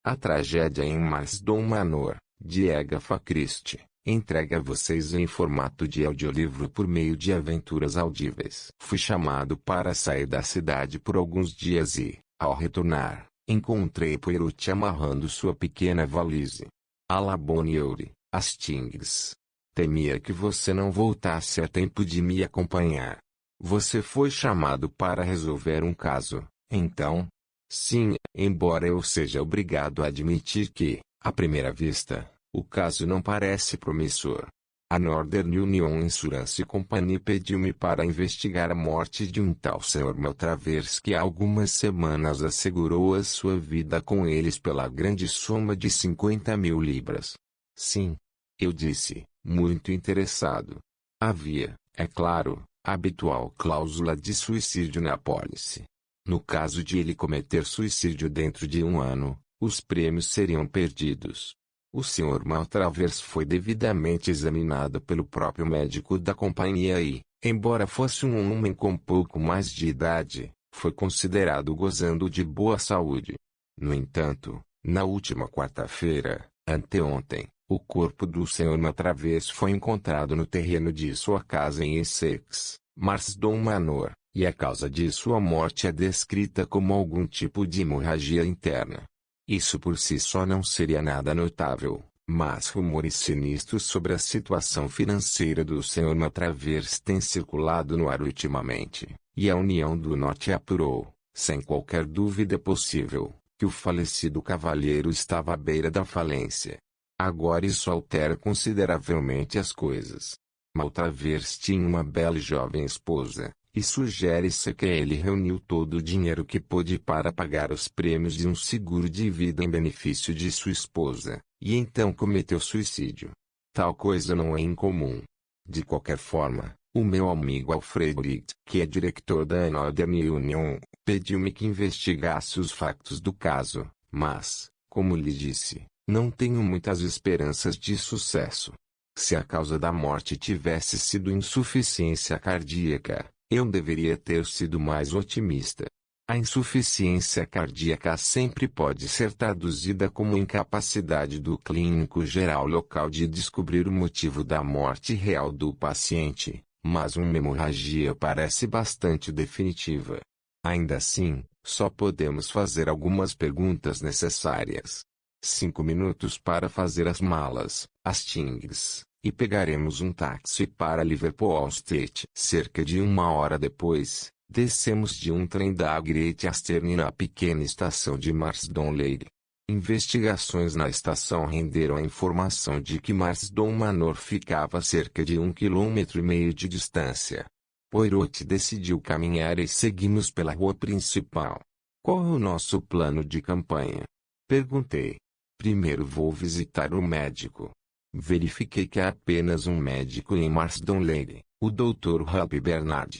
A tragédia em Marston Manor, de Agatha Christie, entrega a vocês em formato de audiolivro por meio de aventuras audíveis. Fui chamado para sair da cidade por alguns dias e, ao retornar, encontrei Poirot amarrando sua pequena valise. "À bonne heure, Hastings. Temia que você não voltasse a tempo de me acompanhar. Você foi chamado para resolver um caso, então?" "Sim, embora eu seja obrigado a admitir que, à primeira vista, o caso não parece promissor. A Northern Union Insurance Company pediu-me para investigar a morte de um tal Sr. Maltravers que há algumas semanas assegurou a sua vida com eles pela grande soma de 50.000 libras." "Sim," eu disse, muito interessado. Havia, é claro, a habitual cláusula de suicídio na apólice. No caso de ele cometer suicídio dentro de um ano, os prêmios seriam perdidos. O Sr. Maltravers foi devidamente examinado pelo próprio médico da companhia e, embora fosse um homem com pouco mais de idade, foi considerado gozando de boa saúde. No entanto, na última quarta-feira, anteontem, o corpo do Sr. Maltravers foi encontrado no terreno de sua casa em Essex, Marston Manor, e a causa de sua morte é descrita como algum tipo de hemorragia interna. Isso por si só não seria nada notável, mas rumores sinistros sobre a situação financeira do Sr. Maltravers têm circulado no ar ultimamente, e a União do Norte apurou, sem qualquer dúvida possível, que o falecido cavalheiro estava à beira da falência. Agora isso altera consideravelmente as coisas. Maltravers tinha uma bela e jovem esposa, e sugere-se que ele reuniu todo o dinheiro que pôde para pagar os prêmios de um seguro de vida em benefício de sua esposa, e então cometeu suicídio. Tal coisa não é incomum. De qualquer forma, o meu amigo Alfred Reed, que é diretor da Northern Union, pediu-me que investigasse os factos do caso, mas, como lhe disse, não tenho muitas esperanças de sucesso. Se a causa da morte tivesse sido insuficiência cardíaca, eu deveria ter sido mais otimista. A insuficiência cardíaca sempre pode ser traduzida como incapacidade do clínico geral local de descobrir o motivo da morte real do paciente, mas uma hemorragia parece bastante definitiva. Ainda assim, só podemos fazer algumas perguntas necessárias. 5 minutos para fazer as malas, Hastings, e pegaremos um táxi para Liverpool Street. Cerca de 1 hora depois, descemos de um trem da Great Eastern na pequena estação de Marston Lane. Investigações na estação renderam a informação de que Marston Manor ficava a cerca de 1,5 km de distância. Poirot decidiu caminhar e seguimos pela rua principal. "Qual é o nosso plano de campanha?" perguntei. "Primeiro vou visitar o médico." Verifiquei que há apenas um médico em Marston Lane, o Dr. Humphrey Bernard.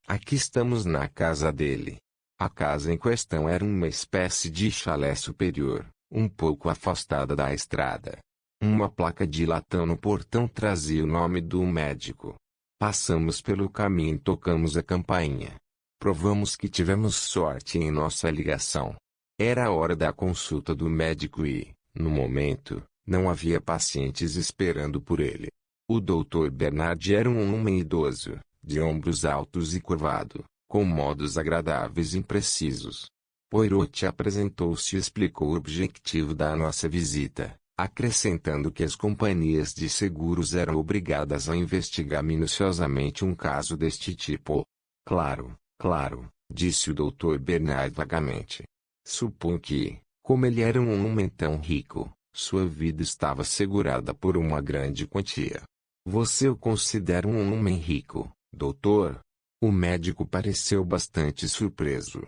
Aqui estamos na casa dele. A casa em questão era uma espécie de chalé superior, um pouco afastada da estrada. Uma placa de latão no portão trazia o nome do médico. Passamos pelo caminho e tocamos a campainha. Provamos que tivemos sorte em nossa ligação. Era a hora da consulta do médico e, no momento, não havia pacientes esperando por ele. O Dr. Bernard era um homem idoso, de ombros altos e curvado, com modos agradáveis e imprecisos. Poirot apresentou-se e explicou o objetivo da nossa visita, acrescentando que as companhias de seguros eram obrigadas a investigar minuciosamente um caso deste tipo. Claro, disse o Dr. Bernard vagamente. Suponho que, como ele era um homem tão rico, sua vida estava assegurada por uma grande quantia. Você o considera um homem rico, doutor? O médico pareceu bastante surpreso.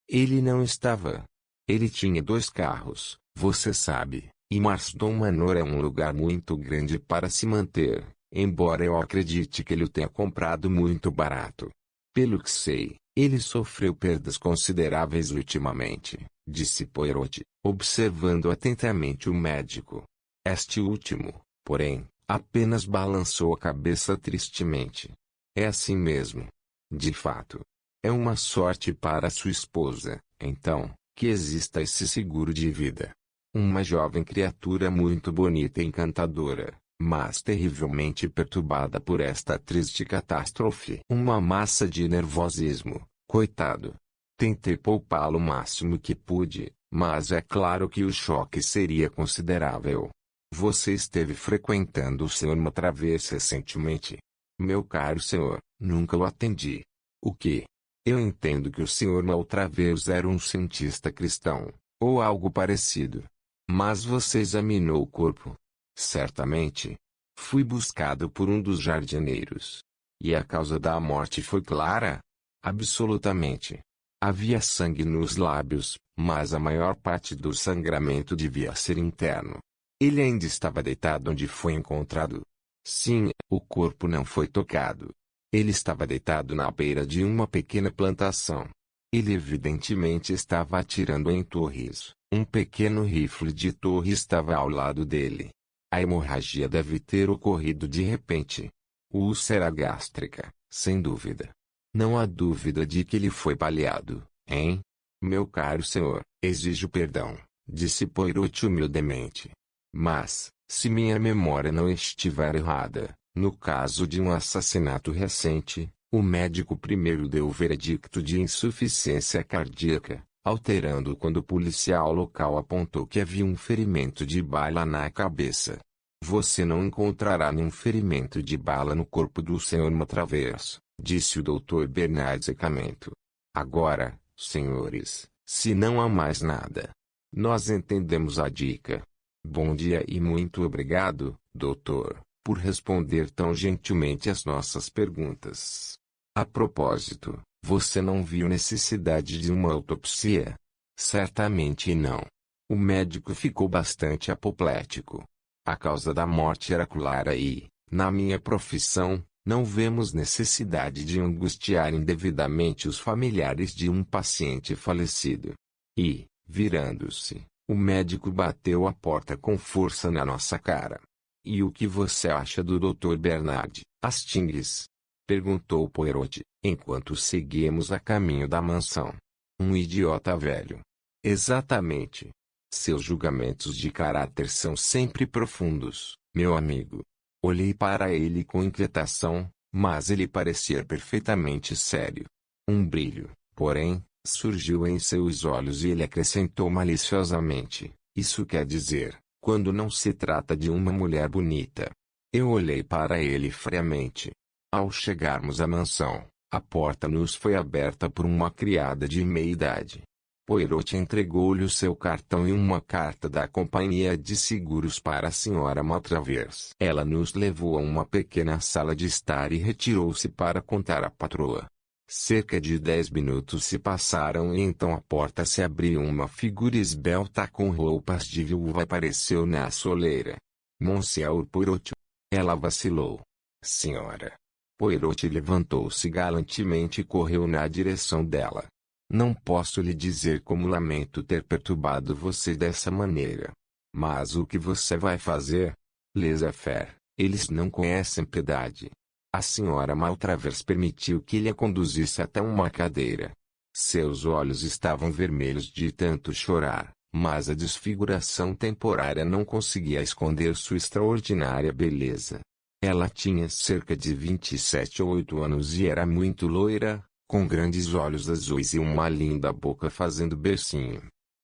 Ele não estava. Ele tinha 2 carros, você sabe, e Marston Manor é um lugar muito grande para se manter, embora eu acredite que ele o tenha comprado muito barato. Pelo que sei, ele sofreu perdas consideráveis ultimamente, disse Poirot, observando atentamente o médico. Este último, porém, apenas balançou a cabeça tristemente. É assim mesmo. De fato. É uma sorte para sua esposa, então, que exista esse seguro de vida. Uma jovem criatura muito bonita e encantadora, mas terrivelmente perturbada por esta triste catástrofe. Uma massa de nervosismo, coitado. Tentei poupá-lo o máximo que pude, mas é claro que o choque seria considerável. Você esteve frequentando o Sr. Matravers recentemente? Meu caro senhor, nunca o atendi. O que? Eu entendo que o Sr. Maltravers era um cientista cristão, ou algo parecido. Mas você examinou o corpo? Certamente. Fui buscado por um dos jardineiros. E a causa da morte foi clara? Absolutamente. Havia sangue nos lábios, mas a maior parte do sangramento devia ser interno. Ele ainda estava deitado onde foi encontrado. Sim, o corpo não foi tocado. Ele estava deitado na beira de uma pequena plantação. Ele evidentemente estava atirando em torres. Um pequeno rifle de torre estava ao lado dele. A hemorragia deve ter ocorrido de repente. Úlcera gástrica, sem dúvida. Não há dúvida de que ele foi baleado, hein? Meu caro senhor, exijo perdão, disse Poirot humildemente. Mas, se minha memória não estiver errada, no caso de um assassinato recente, o médico primeiro deu o veredicto de insuficiência cardíaca, alterando quando o policial local apontou que havia um ferimento de bala na cabeça. Você não encontrará nenhum ferimento de bala no corpo do Sr. Matravers, disse o Dr. Bernard secamente. Agora, senhores, se não há mais nada, nós entendemos a dica. Bom dia e muito obrigado, doutor, por responder tão gentilmente às nossas perguntas. A propósito, você não viu necessidade de uma autopsia? Certamente não. O médico ficou bastante apoplético. A causa da morte era clara e, na minha profissão, não vemos necessidade de angustiar indevidamente os familiares de um paciente falecido. E, virando-se, o médico bateu a porta com força na nossa cara. E o que você acha do Dr. Bernard Hastings? Perguntou Poirot, enquanto seguimos a caminho da mansão. Um idiota velho. Exatamente. Seus julgamentos de caráter são sempre profundos, meu amigo. Olhei para ele com inquietação, mas ele parecia perfeitamente sério. Um brilho, porém, surgiu em seus olhos e ele acrescentou maliciosamente: isso quer dizer, quando não se trata de uma mulher bonita. Eu olhei para ele friamente. Ao chegarmos à mansão, a porta nos foi aberta por uma criada de meia-idade. Poirot entregou-lhe o seu cartão e uma carta da companhia de seguros para a Sra. Maltravers. Ela nos levou a uma pequena sala de estar e retirou-se para contar à patroa. Cerca de 10 minutos se passaram e então a porta se abriu e uma figura esbelta com roupas de viúva apareceu na soleira. Monsieur Poirot. Ela vacilou. Senhora. Poirot levantou-se galantemente e correu na direção dela. Não posso lhe dizer como lamento ter perturbado você dessa maneira. Mas o que você vai fazer? Laissez-faire, eles não conhecem piedade. A Sra. Maltravers permitiu que ele a conduzisse até uma cadeira. Seus olhos estavam vermelhos de tanto chorar, mas a desfiguração temporária não conseguia esconder sua extraordinária beleza. Ela tinha cerca de 27 ou 8 anos e era muito loira, com grandes olhos azuis e uma linda boca fazendo bercinho.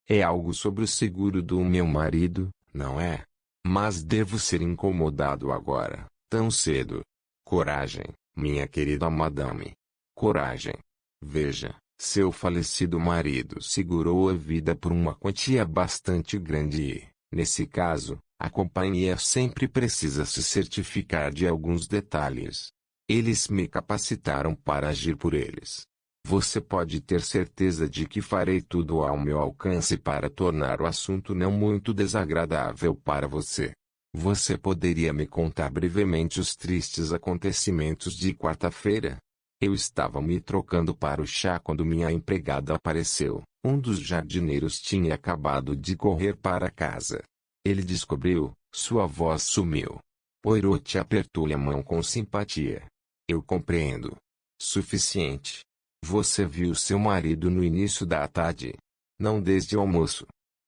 É algo sobre o seguro do meu marido, não é? Mas devo ser incomodado agora, tão cedo. Coragem, minha querida madame. Coragem. Veja, seu falecido marido segurou a vida por uma quantia bastante grande e, nesse caso, a companhia sempre precisa se certificar de alguns detalhes. Eles me capacitaram para agir por eles. Você pode ter certeza de que farei tudo ao meu alcance para tornar o assunto não muito desagradável para você. Você poderia me contar brevemente os tristes acontecimentos de quarta-feira? Eu estava me trocando para o chá quando minha empregada apareceu. Um dos jardineiros tinha acabado de correr para casa. Ele descobriu, sua voz sumiu. Poirot apertou-lhe a mão com simpatia. Eu compreendo. Suficiente. Você viu seu marido no início da tarde? Não desde o almoço.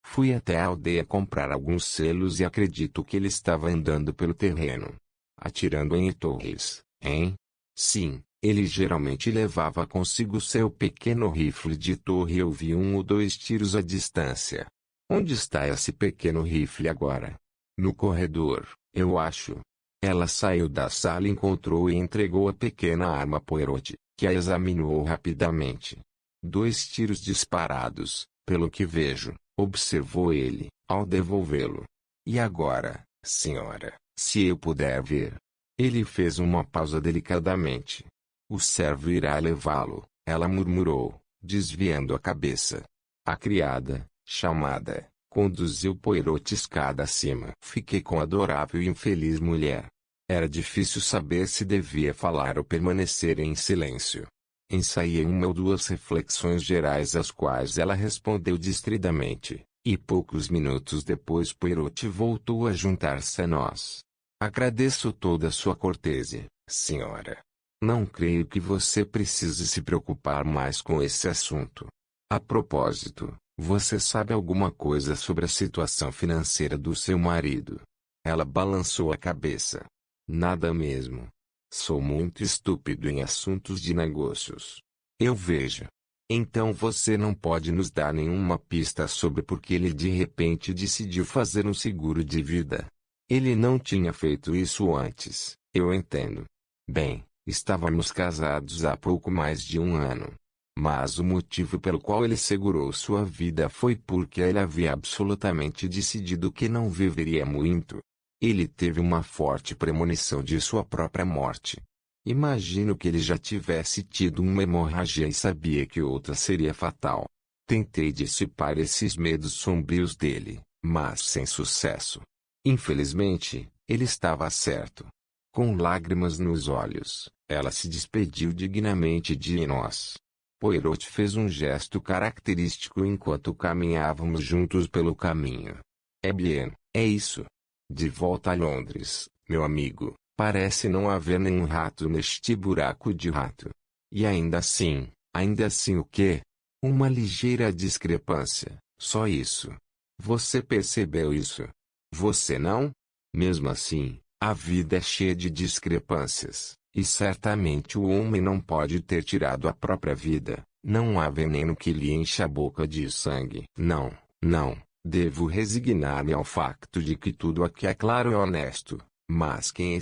Fui até a aldeia comprar alguns selos e acredito que ele estava andando pelo terreno, atirando em torres, hein? Sim, ele geralmente levava consigo seu pequeno rifle de torre e eu vi 1 ou 2 tiros à distância. Onde está esse pequeno rifle agora? No corredor, eu acho. Ela saiu da sala e encontrou e entregou a pequena arma a Poirot, que a examinou rapidamente. 2 tiros disparados, pelo que vejo, observou ele, ao devolvê-lo. E agora, senhora, se eu puder ver. Ele fez uma pausa delicadamente. O servo irá levá-lo, ela murmurou, desviando a cabeça. A criada, chamada, conduziu Poirot escada acima. Fiquei com a adorável e infeliz mulher. Era difícil saber se devia falar ou permanecer em silêncio. Ensaiei 1 ou 2 reflexões gerais às quais ela respondeu distridamente, e poucos minutos depois Poirot voltou a juntar-se a nós. Agradeço toda a sua cortesia, senhora. Não creio que você precise se preocupar mais com esse assunto. A propósito, você sabe alguma coisa sobre a situação financeira do seu marido? Ela balançou a cabeça. Nada mesmo. Sou muito estúpido em assuntos de negócios. Eu vejo. Então você não pode nos dar nenhuma pista sobre por que ele de repente decidiu fazer um seguro de vida. Ele não tinha feito isso antes, eu entendo. Bem, estávamos casados há pouco mais de 1 ano. Mas o motivo pelo qual ele segurou sua vida foi porque ele havia absolutamente decidido que não viveria muito. Ele teve uma forte premonição de sua própria morte. Imagino que ele já tivesse tido uma hemorragia e sabia que outra seria fatal. Tentei dissipar esses medos sombrios dele, mas sem sucesso. Infelizmente, ele estava certo. Com lágrimas nos olhos, ela se despediu dignamente de nós. Poirot fez um gesto característico enquanto caminhávamos juntos pelo caminho. É bien, é isso. De volta a Londres, meu amigo, parece não haver nenhum rato neste buraco de rato. E ainda assim o quê? Uma ligeira discrepância, só isso. Você percebeu isso? Você não? Mesmo assim, a vida é cheia de discrepâncias, e certamente o homem não pode ter tirado a própria vida. Não há veneno que lhe encha a boca de sangue. Não, não. Devo resignar-me ao facto de que tudo aqui é claro e honesto, mas quem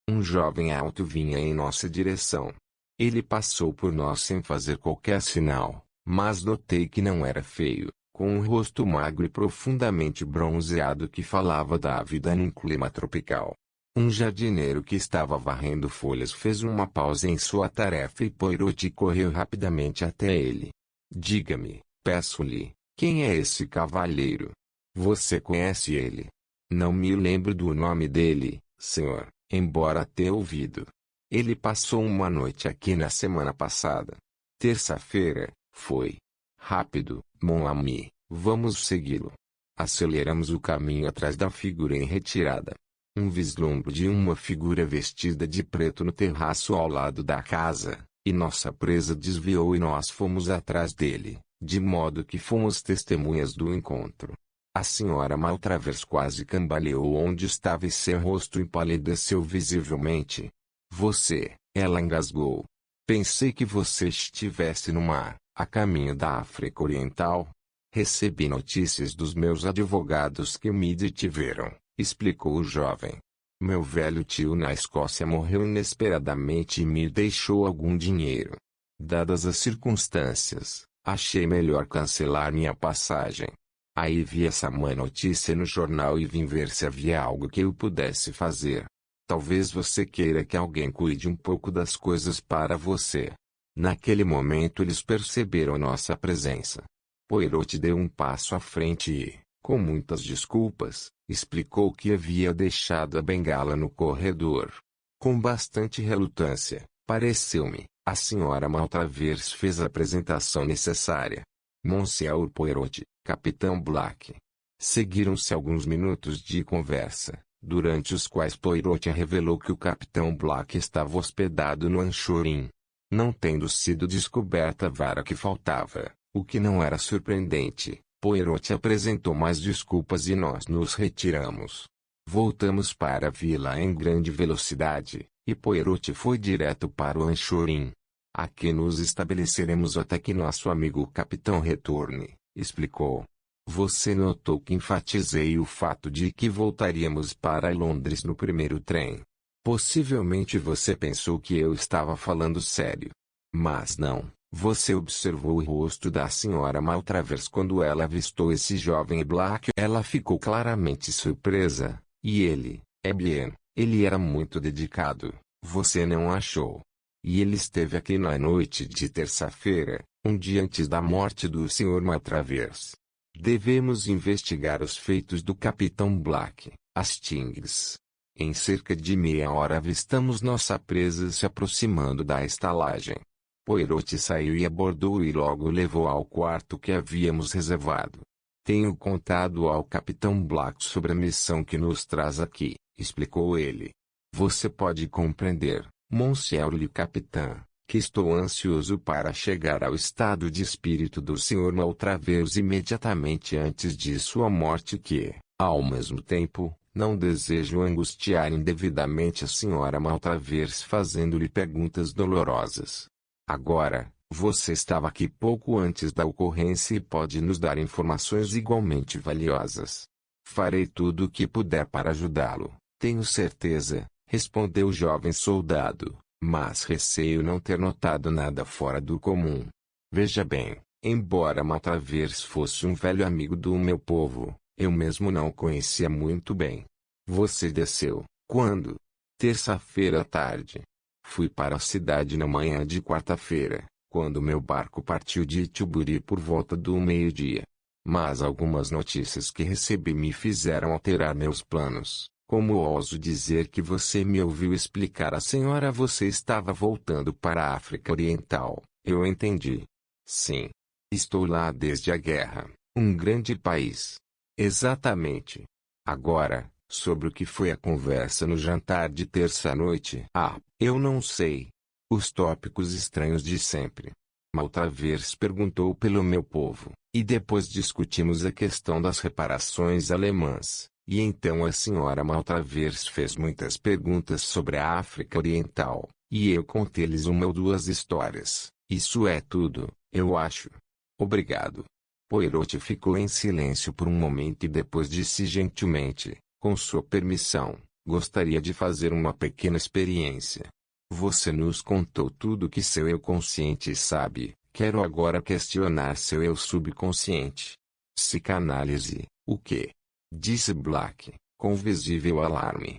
um jovem alto vinha em nossa direção. Ele passou por nós sem fazer qualquer sinal, mas notei que não era feio, com um rosto magro e profundamente bronzeado que falava da vida num clima tropical. Um jardineiro que estava varrendo folhas fez uma pausa em sua tarefa e Poirot correu rapidamente até ele. Diga-me, peço-lhe. Quem é esse cavalheiro? Você conhece ele? Não me lembro do nome dele, senhor, embora tenha ouvido. Ele passou uma noite aqui na semana passada. Terça-feira, foi. Rápido, mon ami, vamos segui-lo. Aceleramos o caminho atrás da figura em retirada. Um vislumbre de uma figura vestida de preto no terraço ao lado da casa, e nossa presa desviou e nós fomos atrás dele. De modo que fomos testemunhas do encontro. A senhora Maltravers quase cambaleou onde estava e seu rosto empalideceu visivelmente. Ela engasgou. Pensei que você estivesse no mar, a caminho da África Oriental. Recebi notícias dos meus advogados que me detiveram, explicou o jovem. Meu velho tio na Escócia morreu inesperadamente e me deixou algum dinheiro. Dadas as circunstâncias, achei melhor cancelar minha passagem. Aí vi essa má notícia no jornal e vim ver se havia algo que eu pudesse fazer. Talvez você queira que alguém cuide um pouco das coisas para você. Naquele momento eles perceberam nossa presença. Poirot deu um passo à frente e, com muitas desculpas, explicou que havia deixado a bengala no corredor. Com bastante relutância, pareceu-me, a senhora Maltravers fez a apresentação necessária. Monsieur Poirot, Capitão Black. Seguiram-se alguns minutos de conversa, durante os quais Poirot revelou que o Capitão Black estava hospedado no Anchorin. Não tendo sido descoberta a vara que faltava, o que não era surpreendente, Poirot apresentou mais desculpas e nós nos retiramos. Voltamos para a vila em grande velocidade, e Poirot foi direto para o Anchorim. Aqui nos estabeleceremos até que nosso amigo capitão retorne, explicou. Você notou que enfatizei o fato de que voltaríamos para Londres no primeiro trem. Possivelmente você pensou que eu estava falando sério. Mas não. Você observou o rosto da senhora Maltravers quando ela avistou esse jovem Black. Ela ficou claramente surpresa. E ele, bien, ele era muito dedicado. Você não achou? E ele esteve aqui na noite de terça-feira, um dia antes da morte do Sr. Maltravers. Devemos investigar os feitos do Capitão Black, Hastings. Em cerca de meia hora avistamos nossa presa se aproximando da estalagem. Poirot saiu e abordou e logo o levou ao quarto que havíamos reservado. Tenho contado ao Capitão Black sobre a missão que nos traz aqui, explicou ele. Você pode compreender, Monsieur le Capitaine, que estou ansioso para chegar ao estado de espírito do Sr. Maltravers imediatamente antes de sua morte que, ao mesmo tempo, não desejo angustiar indevidamente a Sra. Maltravers fazendo-lhe perguntas dolorosas. Agora, você estava aqui pouco antes da ocorrência e pode nos dar informações igualmente valiosas. Farei tudo o que puder para ajudá-lo, tenho certeza, respondeu o jovem soldado, mas receio não ter notado nada fora do comum. Veja bem, embora Maltravers fosse um velho amigo do meu povo, eu mesmo não o conhecia muito bem. Você desceu, quando? Terça-feira à tarde. Fui para a cidade na manhã de quarta-feira, quando meu barco partiu de Tilbury por volta do meio-dia. Mas algumas notícias que recebi me fizeram alterar meus planos. Como ouso dizer que você me ouviu explicar à senhora você estava voltando para a África Oriental, eu entendi. Sim. Estou lá desde a guerra, um grande país. Exatamente. Agora, sobre o que foi a conversa no jantar de terça-noite. Eu não sei. Os tópicos estranhos de sempre. Maltravers perguntou pelo meu povo, e depois discutimos a questão das reparações alemãs, e então a senhora Maltravers fez muitas perguntas sobre a África Oriental, e eu contei-lhes uma ou duas histórias. Isso é tudo, eu acho. Obrigado. Poirot ficou em silêncio por um momento e depois disse gentilmente, com sua permissão, gostaria de fazer uma pequena experiência. Você nos contou tudo que seu eu consciente sabe, quero agora questionar seu eu subconsciente. Psicanálise, o quê? Disse Black, com visível alarme.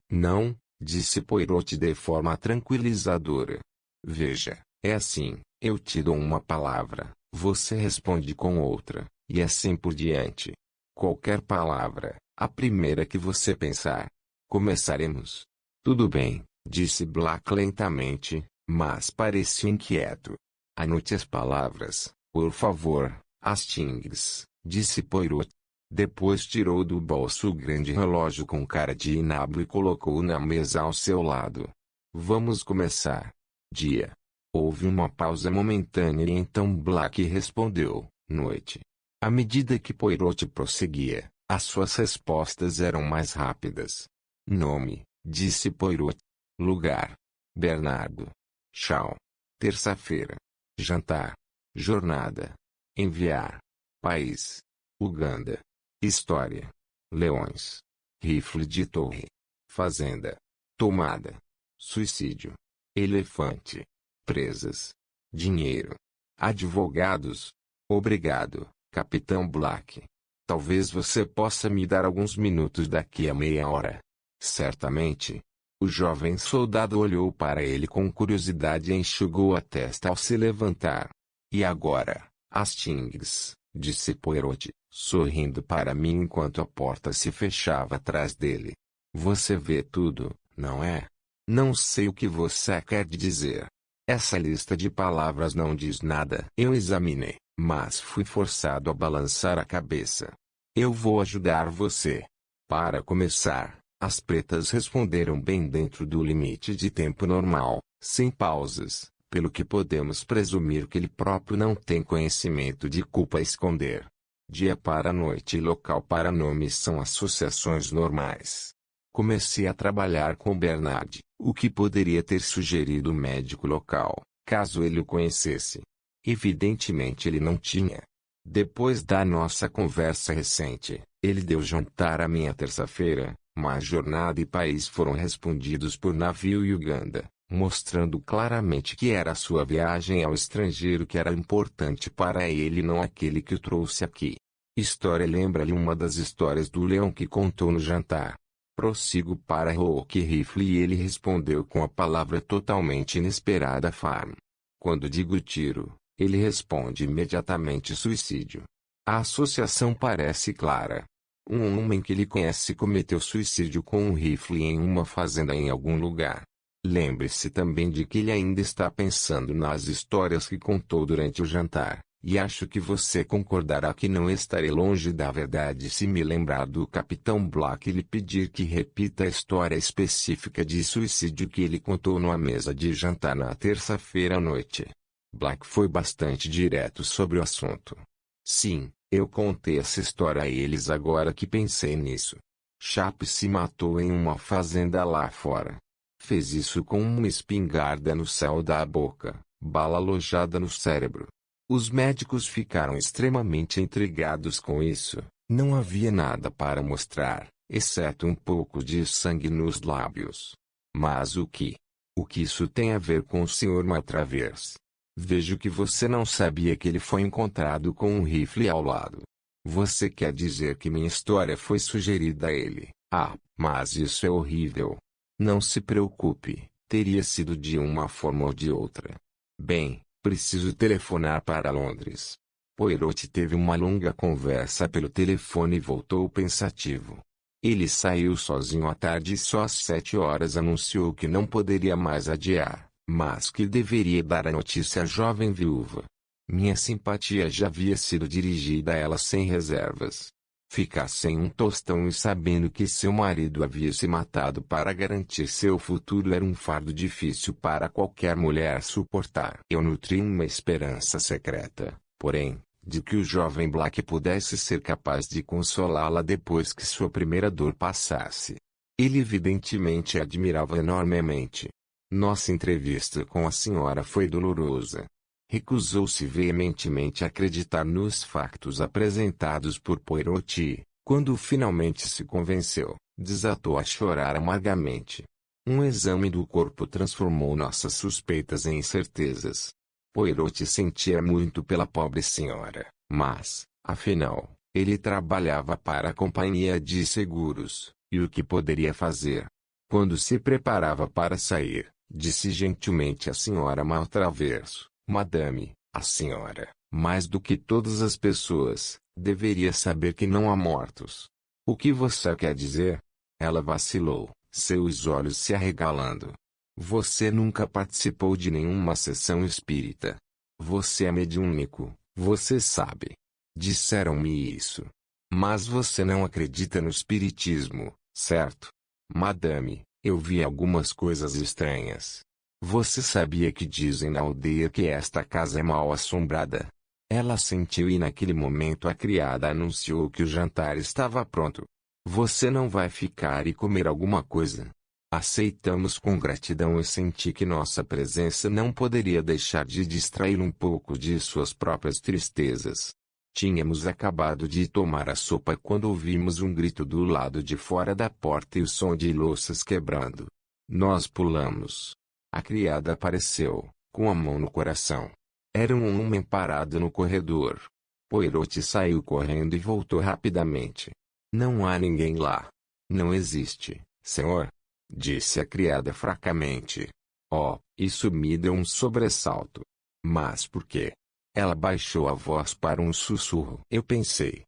Não, disse Poirot de forma tranquilizadora. Veja, é assim, eu te dou uma palavra, você responde com outra, e assim por diante. Qualquer palavra, a primeira que você pensar. Começaremos. Tudo bem, disse Black lentamente, mas parecia inquieto. Anote as palavras, por favor, Hastings, disse Poirot. Depois tirou do bolso o grande relógio com cara de inabo e colocou-o na mesa ao seu lado. Vamos começar. Dia. Houve uma pausa momentânea e então Black respondeu, noite. À medida que Poirot prosseguia, as suas respostas eram mais rápidas. Nome, disse Poirot. Lugar. Bernardo. Shaw. Terça-feira. Jantar. Jornada. Enviar. País. Uganda. História. Leões. Rifle de torre. Fazenda. Tomada. Suicídio. Elefante. Presas. Dinheiro. Advogados. Obrigado, Capitão Black. Talvez você possa me dar alguns minutos daqui a meia hora. Certamente. O jovem soldado olhou para ele com curiosidade e enxugou a testa ao se levantar. E agora, Hastings, disse Poirot, sorrindo para mim enquanto a porta se fechava atrás dele. Você vê tudo, não é? Não sei o que você quer dizer. Essa lista de palavras não diz nada. Eu examinei, mas fui forçado a balançar a cabeça. Eu vou ajudar você. Para começar, as pretas responderam bem dentro do limite de tempo normal, sem pausas, pelo que podemos presumir que ele próprio não tem conhecimento de culpa a esconder. Dia para noite e local para nome são associações normais. Comecei a trabalhar com Bernard, o que poderia ter sugerido o médico local, caso ele o conhecesse. Evidentemente ele não tinha. Depois da nossa conversa recente, ele deu jantar à minha terça-feira, mas jornada e país foram respondidos por navio e Uganda, mostrando claramente que era sua viagem ao estrangeiro que era importante para ele e não aquele que o trouxe aqui. História lembra-lhe uma das histórias do leão que contou no jantar. Prossigo para Roque Rifle e ele respondeu com a palavra totalmente inesperada farm. Quando digo tiro, ele responde imediatamente suicídio. A associação parece clara. Um homem que ele conhece cometeu suicídio com um rifle em uma fazenda em algum lugar. Lembre-se também de que ele ainda está pensando nas histórias que contou durante o jantar, e acho que você concordará que não estarei longe da verdade se me lembrar do Capitão Black e lhe pedir que repita a história específica de suicídio que ele contou numa mesa de jantar na terça-feira à noite. Black foi bastante direto sobre o assunto. Sim, eu contei essa história a eles agora que pensei nisso. Chap se matou em uma fazenda lá fora. Fez isso com uma espingarda no céu da boca, bala alojada no cérebro. Os médicos ficaram extremamente intrigados com isso. Não havia nada para mostrar, exceto um pouco de sangue nos lábios. Mas o que? O que isso tem a ver com o Sr. Maltravers? Vejo que você não sabia que ele foi encontrado com um rifle ao lado. Você quer dizer que minha história foi sugerida a ele? Ah, mas isso é horrível. Não se preocupe, teria sido de uma forma ou de outra. Bem, preciso telefonar para Londres. Poirot teve uma longa conversa pelo telefone e voltou pensativo. Ele saiu sozinho à tarde e só às 7 horas anunciou que não poderia mais adiar, mas que deveria dar a notícia à jovem viúva. Minha simpatia já havia sido dirigida a ela sem reservas. Ficar sem um tostão e sabendo que seu marido havia se matado para garantir seu futuro era um fardo difícil para qualquer mulher suportar. Eu nutri uma esperança secreta, porém, de que o jovem Black pudesse ser capaz de consolá-la depois que sua primeira dor passasse. Ele evidentemente a admirava enormemente. Nossa entrevista com a senhora foi dolorosa. Recusou-se veementemente a acreditar nos factos apresentados por Poirot e, quando finalmente se convenceu, desatou a chorar amargamente. Um exame do corpo transformou nossas suspeitas em certezas. Poirot sentia muito pela pobre senhora, mas, afinal, ele trabalhava para a companhia de seguros, e o que poderia fazer? Quando se preparava para sair, disse gentilmente à senhora Maltravers: Madame, a senhora, mais do que todas as pessoas, deveria saber que não há mortos. O que você quer dizer? Ela vacilou, seus olhos se arregalando. Você nunca participou de nenhuma sessão espírita. Você é mediúnico, você sabe. Disseram-me isso. Mas você não acredita no espiritismo, certo? Madame, eu vi algumas coisas estranhas. Você sabia que dizem na aldeia que esta casa é mal assombrada? Ela sentiu e naquele momento a criada anunciou que o jantar estava pronto. Você não vai ficar e comer alguma coisa? Aceitamos com gratidão e senti que nossa presença não poderia deixar de distraí-lo um pouco de suas próprias tristezas. Tínhamos acabado de tomar a sopa quando ouvimos um grito do lado de fora da porta e o som de louças quebrando. Nós pulamos. A criada apareceu, com a mão no coração. Era um homem parado no corredor. Poirot saiu correndo e voltou rapidamente. Não há ninguém lá. Não existe, senhor, disse a criada fracamente. Oh, isso me deu um sobressalto. Mas por quê? Ela baixou a voz para um sussurro. Eu pensei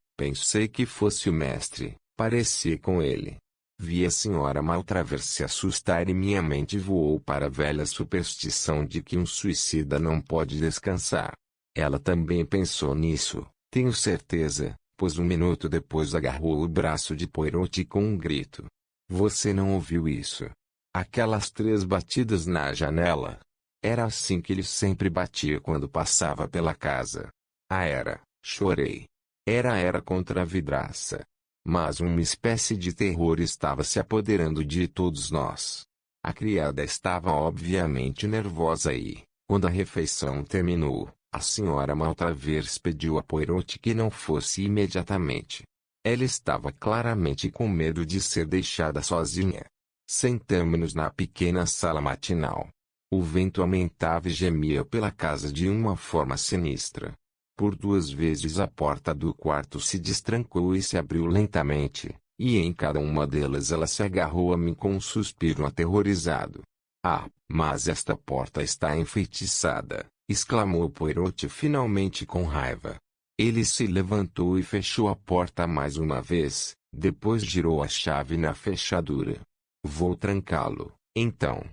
que fosse o mestre, pareci com ele. Vi a senhora Maltravers se assustar e minha mente voou para a velha superstição de que um suicida não pode descansar. Ela também pensou nisso, tenho certeza, pois um minuto depois agarrou o braço de Poirot com um grito. Você não ouviu isso? Aquelas 3 batidas na janela? Era assim que ele sempre batia quando passava pela casa. Ah, era, chorei. Era contra a vidraça. Mas uma espécie de terror estava se apoderando de todos nós. A criada estava obviamente nervosa e, quando a refeição terminou, a senhora Maltravers pediu a Poirot que não fosse imediatamente. Ela estava claramente com medo de ser deixada sozinha. Sentamo-nos na pequena sala matinal. O vento aumentava e gemia pela casa de uma forma sinistra. Por 2 vezes a porta do quarto se destrancou e se abriu lentamente, e em cada uma delas ela se agarrou a mim com um suspiro aterrorizado. Ah, mas esta porta está enfeitiçada, exclamou Poirot finalmente com raiva. Ele se levantou e fechou a porta mais uma vez, depois girou a chave na fechadura. Vou trancá-lo, então.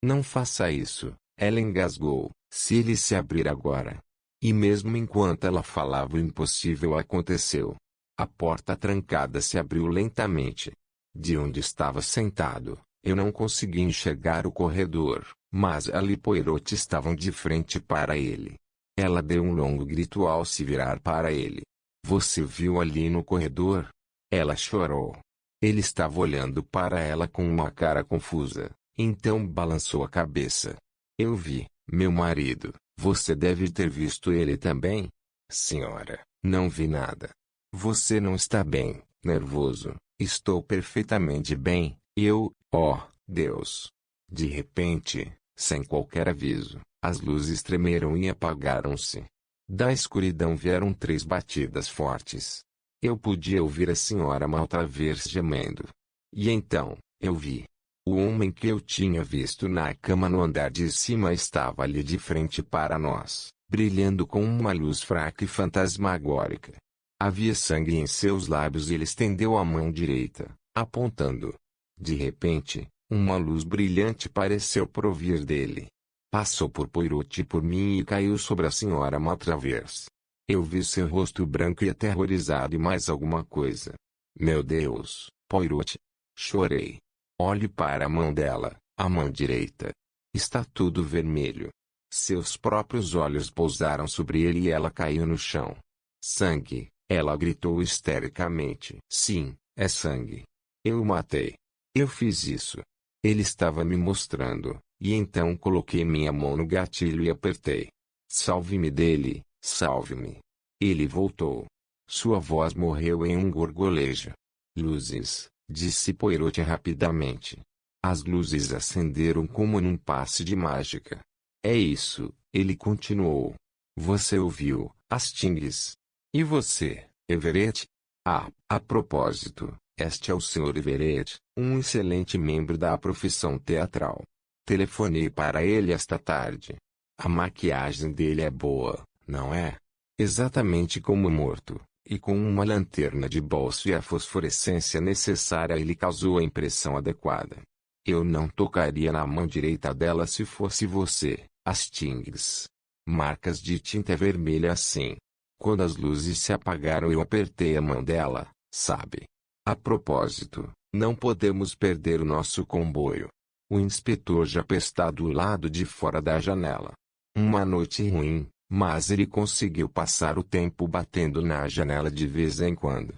Não faça isso, ela engasgou, se ele se abrir agora. E mesmo enquanto ela falava o impossível aconteceu. A porta trancada se abriu lentamente. De onde estava sentado, eu não conseguia enxergar o corredor, mas ela e Poirot estavam de frente para ele. Ela deu um longo grito ao se virar para ele. Você viu ali no corredor? Ela chorou. Ele estava olhando para ela com uma cara confusa, então balançou a cabeça. Eu vi, meu marido. Você deve ter visto ele também? Senhora, não vi nada. Você não está bem, nervoso. Estou perfeitamente bem, oh, Deus. De repente, sem qualquer aviso, as luzes tremeram e apagaram-se. Da escuridão vieram 3 batidas fortes. Eu podia ouvir a senhora Maltravers gemendo. E então, eu vi. O homem que eu tinha visto na cama no andar de cima estava ali de frente para nós, brilhando com uma luz fraca e fantasmagórica. Havia sangue em seus lábios e ele estendeu a mão direita, apontando. De repente, uma luz brilhante pareceu provir dele. Passou por Poirot e por mim e caiu sobre a senhora Maltravers. Eu vi seu rosto branco e aterrorizado e mais alguma coisa. Meu Deus, Poirot! Chorei. Olhe para a mão dela, a mão direita. Está tudo vermelho. Seus próprios olhos pousaram sobre ele e ela caiu no chão. Sangue, ela gritou histericamente. Sim, é sangue. Eu o matei. Eu fiz isso. Ele estava me mostrando, e então coloquei minha mão no gatilho e apertei. Salve-me dele, salve-me. Ele voltou. Sua voz morreu em um gorgolejo. Luzes. Disse Poirot rapidamente. As luzes acenderam como num passe de mágica. É isso, ele continuou. Você ouviu, Hastings. E você, Everett? Ah, a propósito, este é o Sr. Everett, um excelente membro da profissão teatral. Telefonei para ele esta tarde. A maquiagem dele é boa, não é? Exatamente como morto. E com uma lanterna de bolso e a fosforescência necessária ele causou a impressão adequada. Eu não tocaria na mão direita dela se fosse você, Hastings. Marcas de tinta vermelha assim. Quando as luzes se apagaram eu apertei a mão dela, sabe? A propósito, não podemos perder o nosso comboio. O inspetor já está do lado de fora da janela. Uma noite ruim. Mas ele conseguiu passar o tempo batendo na janela de vez em quando.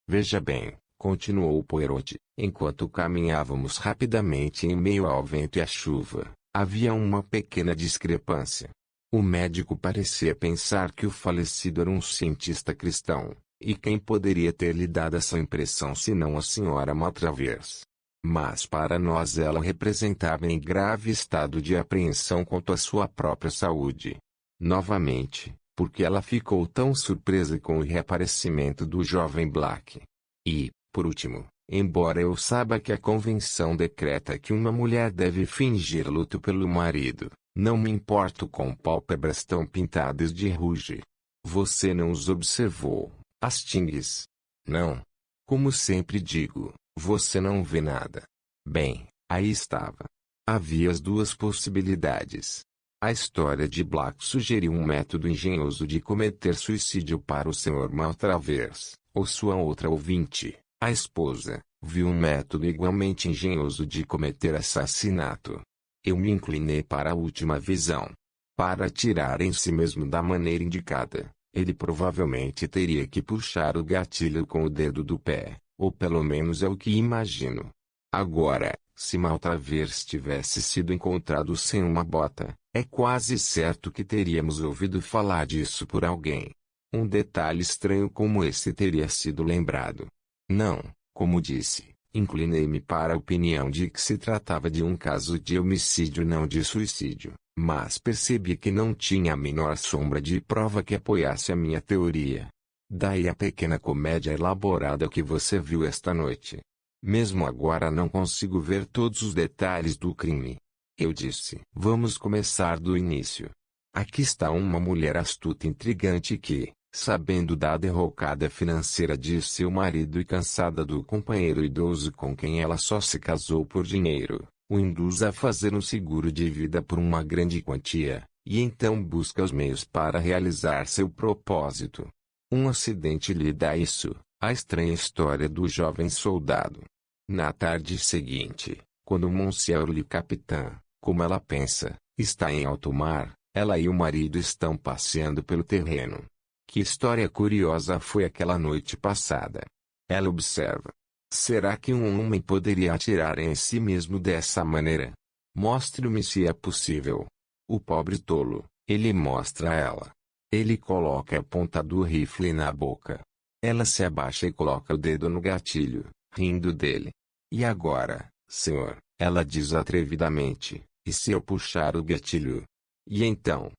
Veja bem, continuou Poirot, enquanto caminhávamos rapidamente em meio ao vento e à chuva, havia uma pequena discrepância. O médico parecia pensar que o falecido era um cientista cristão, e quem poderia ter lhe dado essa impressão senão a senhora Maltravers? Mas para nós ela representava em grave estado de apreensão quanto à sua própria saúde. Novamente, porque ela ficou tão surpresa com o reaparecimento do jovem Black. E, por último, embora eu saiba que a convenção decreta que uma mulher deve fingir luto pelo marido, não me importo com pálpebras tão pintadas de ruge. Você não os observou, Hastings? Não. Como sempre digo, você não vê nada. Bem, aí estava. Havia as 2 possibilidades. A história de Black sugeriu um método engenhoso de cometer suicídio para o Sr. Maltravers, ou sua outra ouvinte, a esposa, viu um método igualmente engenhoso de cometer assassinato. Eu me inclinei para a última visão. Para atirar em si mesmo da maneira indicada, Ele provavelmente teria que puxar o gatilho com o dedo do pé, ou pelo menos é o que imagino. Agora, se Maltravers tivesse sido encontrado sem uma bota, é quase certo que teríamos ouvido falar disso por alguém. Um detalhe estranho como esse teria sido lembrado. Não, como disse, inclinei-me para a opinião de que se tratava de um caso de homicídio, não de suicídio, mas percebi que não tinha a menor sombra de prova que apoiasse a minha teoria. Daí a pequena comédia elaborada que você viu esta noite. Mesmo agora não consigo ver todos os detalhes do crime. Eu disse: vamos começar do início. Aqui está uma mulher astuta e intrigante que, sabendo da derrocada financeira de seu marido e cansada do companheiro idoso com quem ela só se casou por dinheiro, o induz a fazer um seguro de vida por uma grande quantia, e então busca os meios para realizar seu propósito. Um acidente lhe dá isso, a estranha história do jovem soldado. Na tarde seguinte, quando Monsieur Le Capitaine, como ela pensa, está em alto mar, ela e o marido estão passeando pelo terreno. Que história curiosa foi aquela noite passada. Ela observa. Será que um homem poderia atirar em si mesmo dessa maneira? Mostre-me se é possível. O pobre tolo, ele mostra a ela. Ele coloca a ponta do rifle na boca. Ela se abaixa e coloca o dedo no gatilho, rindo dele. E agora, senhor, ela diz atrevidamente, e se eu puxar o gatilho? E então,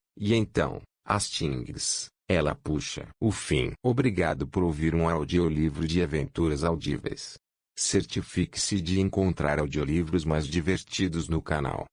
Hastings, ela puxa. O fim. Obrigado por ouvir um audiolivro de aventuras audíveis. Certifique-se de encontrar audiolivros mais divertidos no canal.